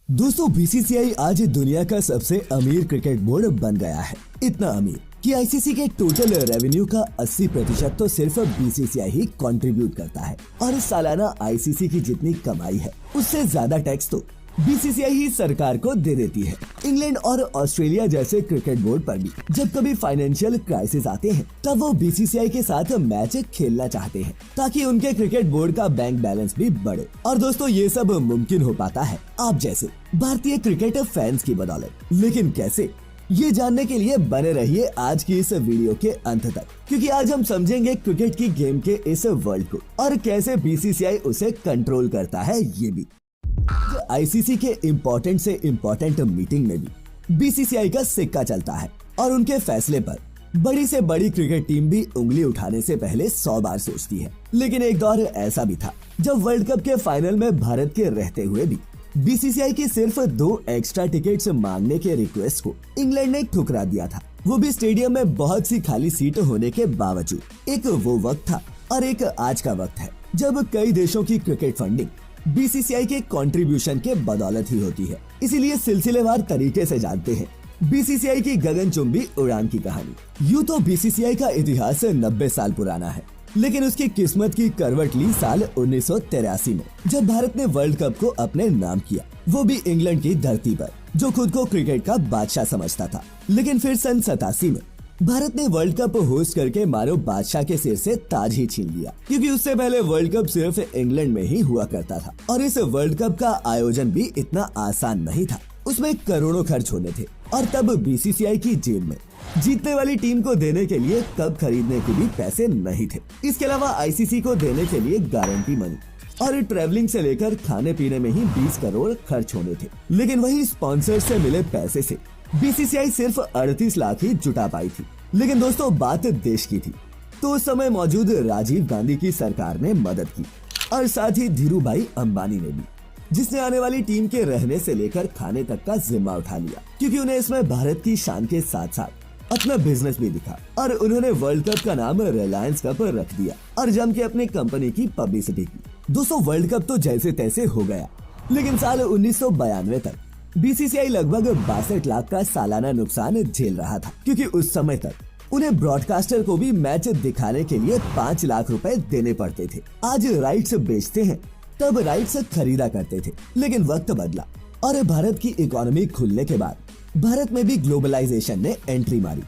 दोस्तों बीसीसीआई आज दुनिया का सबसे अमीर क्रिकेट बोर्ड बन गया है। इतना अमीर कि आईसीसी के टोटल रेवेन्यू का 80% तो सिर्फ बीसीसीआई ही कंट्रीब्यूट करता है और सालाना आईसीसी की जितनी कमाई है उससे ज्यादा टैक्स तो बीसीसीआई ही सरकार को दे देती है। इंग्लैंड और ऑस्ट्रेलिया जैसे क्रिकेट बोर्ड पर भी जब कभी फाइनेंशियल क्राइसिस आते हैं तब वो बीसीसीआई के साथ मैच खेलना चाहते हैं ताकि उनके क्रिकेट बोर्ड का बैंक बैलेंस भी बढ़े। और दोस्तों ये सब मुमकिन हो पाता है आप जैसे भारतीय क्रिकेट फैंस की बदौलत। लेकिन कैसे, ये जानने के लिए बने रहिए आज की इस वीडियो के अंत तक, क्योंकि आज हम समझेंगे क्रिकेट की गेम के इस वर्ल्ड को और कैसे बीसीसीआई उसे कंट्रोल करता है। ये भी आईसीसी के इम्पोर्टेंट से इम्पोर्टेंट मीटिंग में भी बीसीसीआई का सिक्का चलता है और उनके फैसले पर बड़ी से बड़ी क्रिकेट टीम भी उंगली उठाने से पहले 100 बार सोचती है। लेकिन एक दौर ऐसा भी था जब वर्ल्ड कप के फाइनल में भारत के रहते हुए भी बीसीसीआई की सिर्फ 2 एक्स्ट्रा टिकट्स मांगने के रिक्वेस्ट को इंग्लैंड ने ठुकरा दिया था, वो भी स्टेडियम में बहुत सी खाली सीट होने के बावजूद। एक वो वक्त था और एक आज का वक्त है जब कई देशों की क्रिकेट फंडिंग बीसीसीआई के कंट्रीब्यूशन के बदौलत ही होती है। इसीलिए सिलसिलेवार तरीके से जानते हैं बीसीसीआई की गगनचुंबी उड़ान की कहानी। यूं तो बीसीसीआई का इतिहास 90 साल पुराना है, लेकिन उसकी किस्मत की करवट ली साल 1983 में जब भारत ने वर्ल्ड कप को अपने नाम किया, वो भी इंग्लैंड की धरती पर जो खुद को क्रिकेट का बादशाह समझता था। लेकिन फिर सन 87 में भारत ने वर्ल्ड कप होस्ट करके मारो बादशाह के सिर से ताज ही छीन लिया, क्योंकि उससे पहले वर्ल्ड कप सिर्फ इंग्लैंड में ही हुआ करता था और इस वर्ल्ड कप का आयोजन भी इतना आसान नहीं था। उसमें करोड़ों खर्च होने थे और तब बीसीसीआई की जेब में जीतने वाली टीम को देने के लिए कप खरीदने के भी पैसे नहीं थे। इसके अलावा आईसीसी को देने के लिए गारंटी मनी और ट्रैवलिंग से लेकर खाने पीने में ही 20 करोड़ खर्च होने थे। लेकिन वही स्पॉन्सर से मिले पैसे से बीसीसीआई सिर्फ 38 लाख ही जुटा पाई थी। लेकिन दोस्तों बात देश की थी तो उस समय मौजूद राजीव गांधी की सरकार ने मदद की और साथ ही धीरूभाई अंबानी ने भी, जिसने आने वाली टीम के रहने से लेकर खाने तक का जिम्मा उठा लिया, क्योंकि उन्हें इसमें भारत की शान के साथ साथ अपना बिजनेस भी दिखा और उन्होंने वर्ल्ड कप का नाम रिलायंस कप रख दिया और जम के अपनी कंपनी की पब्लिसिटी की। दोस्तों वर्ल्ड कप तो जैसे तैसे हो गया, लेकिन साल 1992 तक बीसीसीआई लगभग 62 लाख का सालाना नुकसान झेल रहा था, क्योंकि उस समय तक उन्हें ब्रॉडकास्टर को भी मैच दिखाने के लिए 5 लाख रुपए देने पड़ते थे। आज राइट्स बेचते हैं, तब राइट्स खरीदा करते थे। लेकिन वक्त बदला और भारत की इकोनॉमी खुलने के बाद भारत में भी ग्लोबलाइजेशन ने एंट्री मारी।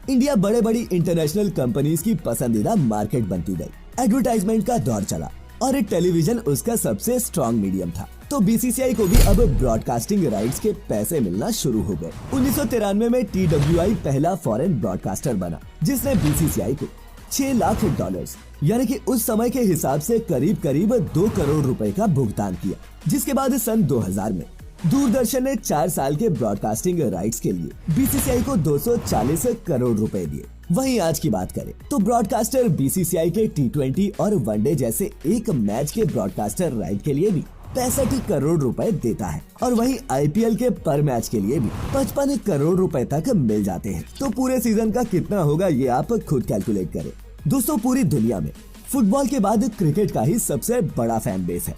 इंडिया बड़े बड़ी इंटरनेशनल कंपनीज की पसंदीदा मार्केट बनती गई। एडवर्टाइजमेंट का दौर चला और टेलीविजन उसका सबसे स्ट्रॉन्ग मीडियम था, तो बीसीसीआई को भी अब ब्रॉडकास्टिंग राइट्स के पैसे मिलना शुरू हो गए। 1993 में TWI पहला फॉरेन ब्रॉडकास्टर बना, जिसने बीसीसीआई को $6 लाख यानी कि उस समय के हिसाब से करीब 2 करोड़ रुपए का भुगतान किया। जिसके बाद सन 2000 में दूरदर्शन ने 4 साल के ब्रॉडकास्टिंग राइट्स के लिए बीसीसीआई को 240 करोड़ रुपए दिए। वहीं आज की बात करें तो ब्रॉडकास्टर बीसीसीआई के T20 और वनडे जैसे एक मैच के ब्रॉडकास्टर राइट के लिए भी 65 करोड़ रुपए देता है और वहीं आईपीएल के पर मैच के लिए भी 55 करोड़ रुपए तक मिल जाते हैं। तो पूरे सीजन का कितना होगा ये आप खुद कैलकुलेट करें। दोस्तों पूरी दुनिया में फुटबॉल के बाद क्रिकेट का ही सबसे बड़ा फैन बेस है,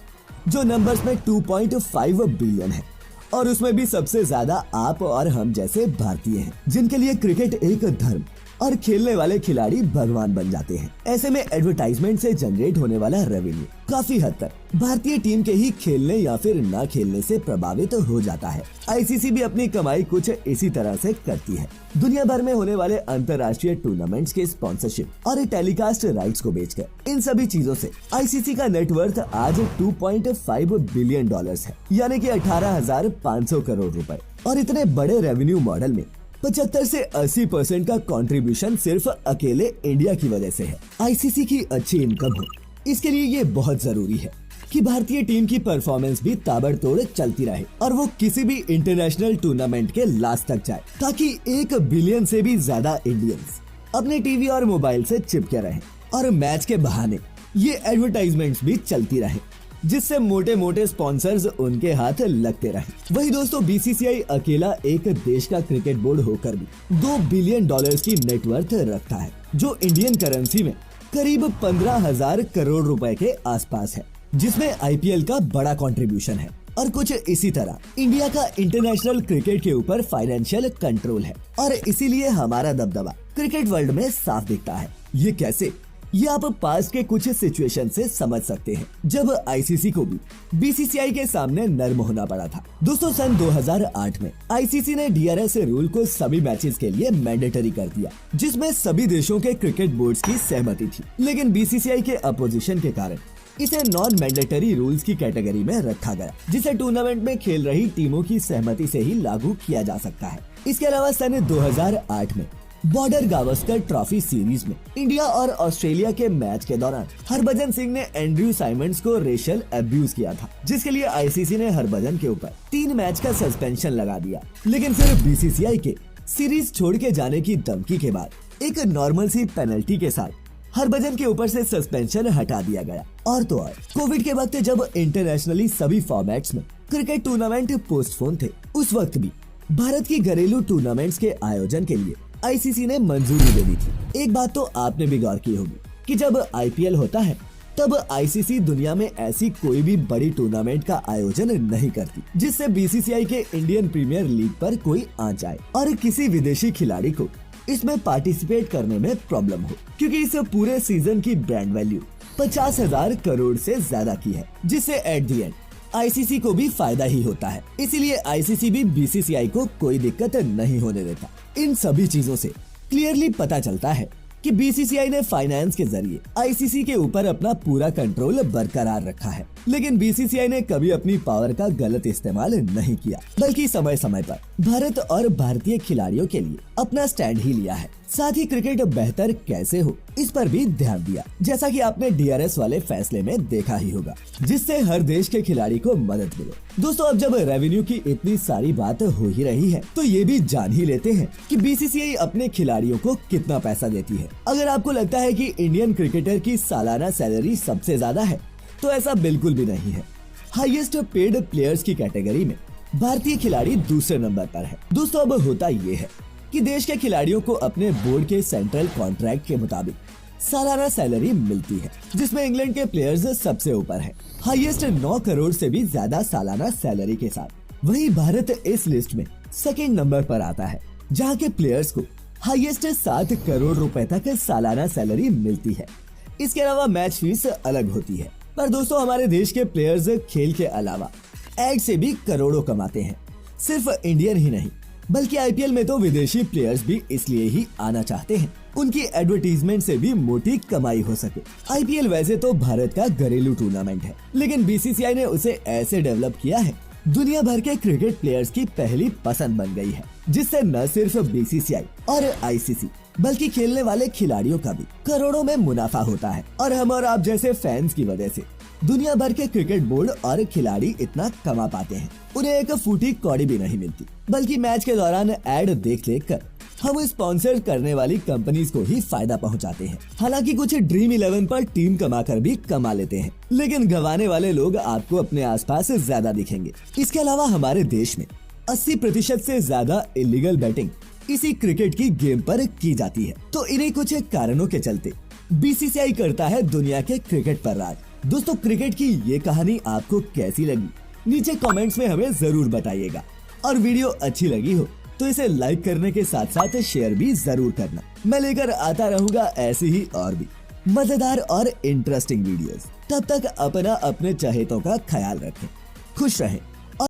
जो नंबर्स में 2.5 बिलियन है और उसमें भी सबसे ज्यादा आप और हम जैसे भारतीय हैं, जिनके लिए क्रिकेट एक धर्म और खेलने वाले खिलाड़ी भगवान बन जाते हैं। ऐसे में एडवर्टाइजमेंट से जनरेट होने वाला रेवेन्यू काफी हद तक भारतीय टीम के ही खेलने या फिर न खेलने से प्रभावित हो जाता है। आईसीसी भी अपनी कमाई कुछ इसी तरह से करती है। दुनिया भर में होने वाले अंतर्राष्ट्रीय टूर्नामेंट्स के स्पॉन्सरशिप और टेलीकास्ट राइट्स को बेचकर इन सभी चीजों से आईसीसी का नेटवर्थ आज $2.5 बिलियन है, यानी कि 18,500 करोड़ रुपए। और इतने बड़े रेवेन्यू मॉडल में 75 से 80% का कंट्रीब्यूशन सिर्फ अकेले इंडिया की वजह से है। आईसीसी की अच्छी इनकम हो, इसके लिए ये बहुत जरूरी है कि भारतीय टीम की परफॉर्मेंस भी ताबड़तोड़ चलती रहे और वो किसी भी इंटरनेशनल टूर्नामेंट के लास्ट तक जाए, ताकि 1 बिलियन से भी ज्यादा इंडियंस अपने टीवी और मोबाइल से चिपके रहें और मैच के बहाने ये एडवर्टाइजमेंट्स भी चलती रहे, जिससे मोटे मोटे स्पॉन्सर्स उनके हाथ लगते रहे। वही दोस्तों बीसीसीआई अकेला एक देश का क्रिकेट बोर्ड होकर भी $2 बिलियन की नेटवर्थ रखता है, जो इंडियन करेंसी में करीब 15,000 करोड़ रुपए के आसपास है, जिसमें आईपीएल का बड़ा कंट्रीब्यूशन है और कुछ इसी तरह इंडिया का इंटरनेशनल क्रिकेट के ऊपर फाइनेंशियल कंट्रोल है और इसीलिए हमारा दबदबा क्रिकेट वर्ल्ड में साफ दिखता है। ये कैसे? ये आप पास्ट के कुछ सिचुएशन से समझ सकते हैं, जब आईसीसी को भी बीसीसीआई के सामने नर्म होना पड़ा था। दोस्तों, सन 2008 में आईसीसी ने डीआरएस रूल को सभी मैचेस के लिए मैंडेटरी कर दिया, जिसमें सभी देशों के क्रिकेट बोर्ड्स की सहमति थी। लेकिन बीसीसीआई के अपोजिशन के कारण इसे नॉन मैंडेटरी रूल्स की कैटेगरी में रखा गया, जिसे टूर्नामेंट में खेल रही टीमों की सहमति से ही लागू किया जा सकता है। इसके अलावा सन 2008 में बॉर्डर गावस्कर ट्रॉफी सीरीज में इंडिया और ऑस्ट्रेलिया के मैच के दौरान हरभजन सिंह ने एंड्रयू साइमंड्स को रेशियल अब्यूज किया था, जिसके लिए आईसीसी ने हरभजन के ऊपर 3 मैच का सस्पेंशन लगा दिया। लेकिन फिर बीसीसीआई के सीरीज छोड़ के जाने की धमकी के बाद एक नॉर्मल सी पेनल्टी के साथ हरभजन के ऊपर से सस्पेंशन हटा दिया गया। और तो और कोविड के वक्त जब इंटरनेशनली सभी फॉर्मेट्स में क्रिकेट टूर्नामेंट पोस्टपोन थे, उस वक्त भी भारत की घरेलू टूर्नामेंट्स के आयोजन के लिए आईसीसी ने मंजूरी दे दी थी। एक बात तो आपने भी गौर की होगी कि जब आईपीएल होता है तब आईसीसी दुनिया में ऐसी कोई भी बड़ी टूर्नामेंट का आयोजन नहीं करती जिससे बीसीसीआई के इंडियन प्रीमियर लीग पर कोई आंच आए और किसी विदेशी खिलाड़ी को इसमें पार्टिसिपेट करने में प्रॉब्लम हो, क्योंकि इस पूरे सीजन की ब्रांड वैल्यू 50,000 करोड़ से ज्यादा की है, जिससे एट द एंड आईसीसी को भी फायदा ही होता है। इसीलिए आईसीसी भी बीसीसीआई को कोई दिक्कत नहीं होने देता। इन सभी चीजों से क्लियरली पता चलता है कि बीसीसीआई ने फाइनेंस के जरिए आईसीसी के ऊपर अपना पूरा कंट्रोल बरकरार रखा है। लेकिन बीसीसीआई ने कभी अपनी पावर का गलत इस्तेमाल नहीं किया, बल्कि समय समय पर भारत और भारतीय खिलाड़ियों के लिए अपना स्टैंड ही लिया है। साथ ही क्रिकेट बेहतर कैसे हो इस पर भी ध्यान दिया, जैसा कि आपने डीआरएस वाले फैसले में देखा ही होगा, जिससे हर देश के खिलाड़ी को मदद मिले। दोस्तों, अब जब रेवेन्यू की इतनी सारी बात हो ही रही है तो ये भी जान ही लेते हैं कि बीसीसीआई अपने खिलाड़ियों को कितना पैसा देती है। अगर आपको लगता है कि इंडियन क्रिकेटर की सालाना सैलरी सबसे ज्यादा है तो ऐसा बिल्कुल भी नहीं है। हाईएस्ट पेड प्लेयर्स की कैटेगरी में भारतीय खिलाड़ी दूसरे नंबर पर है। दोस्तों, अब होता ये है कि देश के खिलाड़ियों को अपने बोर्ड के सेंट्रल कॉन्ट्रैक्ट के मुताबिक सालाना सैलरी मिलती है, जिसमें इंग्लैंड के प्लेयर्स सबसे ऊपर है, हाईएस्ट 9 करोड़ से भी ज्यादा सालाना सैलरी के साथ। वहीं भारत इस लिस्ट में सेकंड नंबर पर आता है, जहां के प्लेयर्स को हाईएस्ट 7 करोड़ रुपए तक सालाना सैलरी मिलती है। इसके अलावा मैच फीस अलग होती है। पर दोस्तों, हमारे देश के प्लेयर्स खेल के अलावा एड से भी करोड़ों कमाते हैं। सिर्फ इंडियन ही नहीं बल्कि आईपीएल में तो विदेशी प्लेयर्स भी इसलिए ही आना चाहते हैं, उनकी एडवर्टीजमेंट से भी मोटी कमाई हो सके। आईपीएल वैसे तो भारत का घरेलू टूर्नामेंट है, लेकिन बीसीसीआई ने उसे ऐसे डेवलप किया है दुनिया भर के क्रिकेट प्लेयर्स की पहली पसंद बन गई है, जिससे न सिर्फ बीसीसीआई और आईसीसी बल्कि खेलने वाले खिलाड़ियों का भी करोड़ों में मुनाफा होता है। और हम और आप जैसे फैंस की वजह से दुनिया भर के क्रिकेट बोर्ड और खिलाड़ी इतना कमा पाते हैं, उन्हें एक फूटी कौड़ी भी नहीं मिलती, बल्कि मैच के दौरान एड देख कर हम स्पॉन्सर करने वाली कंपनीज को ही फायदा पहुंचाते हैं। हालांकि कुछ ड्रीम 11 पर टीम कमाकर भी कमा लेते हैं, लेकिन गंवाने वाले लोग आपको अपने आसपास ज्यादा दिखेंगे। इसके अलावा हमारे देश में 80% से ज्यादा इलीगल बैटिंग इसी क्रिकेट की गेम पर की जाती है। तो इन्हीं कुछ कारणों के चलते बीसीसीआई करता है दुनिया के क्रिकेट पर राज। दोस्तों, क्रिकेट की ये कहानी आपको कैसी लगी नीचे कमेंट्स में हमें जरूर बताइएगा, और वीडियो अच्छी लगी हो तो इसे लाइक करने के साथ साथ शेयर भी जरूर करना। मैं लेकर आता रहूंगा ऐसी ही और भी मजेदार और इंटरेस्टिंग वीडियोस। तब तक अपने चहेतों का ख्याल रखें, खुश रहें।